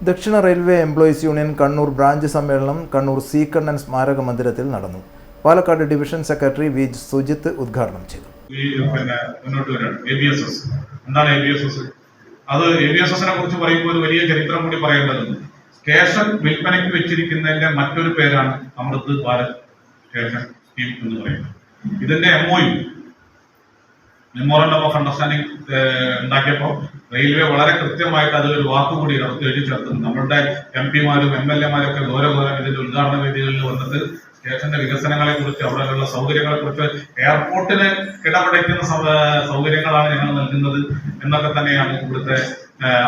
ദക്ഷിണ railway employees union Kannur branch സമ്മേളനം Kannur C Kannan സ്മാരക മന്ദിരത്തിൽ നടന്നു. Palakkad division secretary V Sujith ഉദ്ഘാടനം ചെയ്തു. അത് ABSSനെ കുറിച്ച് പറയുമ്പോൾ ഒരു വലിയ ചരിത്രം കൂടി പറയേണ്ടതുണ്ട്. സ്റ്റേഷൻ വിൽപ്പനയ്ക്ക് വെച്ചിരിക്കുന്നതിന്റെ മറ്റൊരു പേരാണ് അമൃത് ഭാരത് സ്റ്റേഷൻ സ്കീം എന്ന് പറയുന്നത്. ഇതിന്റെ മെമ്മോറണ്ടം ഓഫ് അണ്ടർസ്റ്റാൻഡിംഗ് ഉണ്ടാക്കിയപ്പോൾ റെയിൽവേ വളരെ കൃത്യമായിട്ട് അതിലൊരു വാക്കുകൂടി എഴുതി ചേർത്തുന്നു. നമ്മളുടെ MP-മാരും MLA-മാരും ഒക്കെ ദൂരം ഇതിന്റെ ഉദ്ഘാടന വേദികളിൽ വന്നിട്ട് സ്റ്റേഷന്റെ വികസനങ്ങളെ കുറിച്ച്, അവിടെയുള്ള സൗകര്യങ്ങളെ കുറിച്ച്, എയർപോർട്ടിന് കിടപിടിക്കുന്ന സൗകര്യങ്ങളാണ് ഞങ്ങൾ നൽകുന്നത് എന്നൊക്കെ തന്നെയാണ് ഇവിടുത്തെ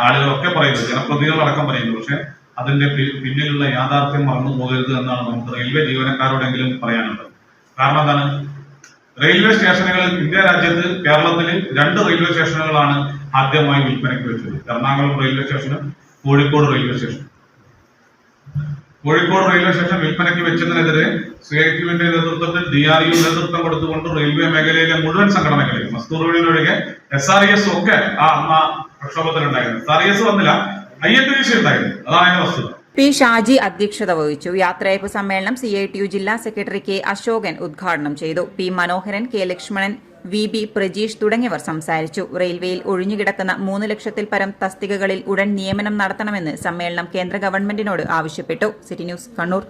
ആളുകളൊക്കെ പറയുന്നത്, ജനപ്രതിനിധികളടക്കം പറയുന്നത്. പക്ഷെ അതിന്റെ പിന്നിലുള്ള യാഥാർത്ഥ്യം മറന്നു പോകരുത് എന്നാണ് നമുക്ക് റെയിൽവേ ജീവനക്കാരോടെങ്കിലും പറയാനുള്ളത്. കാരണം എന്താണ്, റെയിൽവേ സ്റ്റേഷനുകൾ ഇന്ത്യ രാജ്യത്ത് കേരളത്തിൽ 2 റെയിൽവേ സ്റ്റേഷനുകളാണ് ആദ്യമായി വിൽപ്പനയ്ക്ക് വെച്ചത്. എറണാകുളം റെയിൽവേ സ്റ്റേഷനും കോഴിക്കോട് റെയിൽവേ സ്റ്റേഷനും. കോഴിക്കോട് റെയിൽവേ സ്റ്റേഷൻ വിൽപ്പനയ്ക്ക് വെച്ചതിനെതിരെ CITUവിന്റെ നേതൃത്വത്തിൽ DRU നേതൃത്വം കൊടുത്തുകൊണ്ട് റെയിൽവേ മേഖലയിലെ മുഴുവൻ സംഘടനകളെയും, മസ്ദൂർ യൂണിയൻ ഒഴികെ SRES ഒക്കെ ആ പ്രക്ഷോഭത്തിലുണ്ടായിരുന്നു. SRES വന്നില്ല, INTUC ഉണ്ടായിരുന്നു. അതാണ് അതിന്റെ വസ്തുത. P. ഷാജി അധ്യക്ഷത വഹിച്ചു. യാത്രയയപ്പ് സമ്മേളനം CITU ജില്ലാ സെക്രട്ടറി K. അശോകൻ ഉദ്ഘാടനം ചെയ്തു. P. മനോഹരൻ, K. ലക്ഷ്മണൻ, VB പ്രജീഷ് തുടങ്ങിയവർ സംസാരിച്ചു. റെയിൽവേയിൽ ഒഴിഞ്ഞുകിടക്കുന്ന 3 ലക്ഷത്തിൽ പരം തസ്തികകളിൽ ഉടൻ നിയമനം നടത്തണമെന്ന് സമ്മേളനം കേന്ദ്ര ഗവൺമെന്റിനോട് ആവശ്യപ്പെട്ടു. City news, Kannur.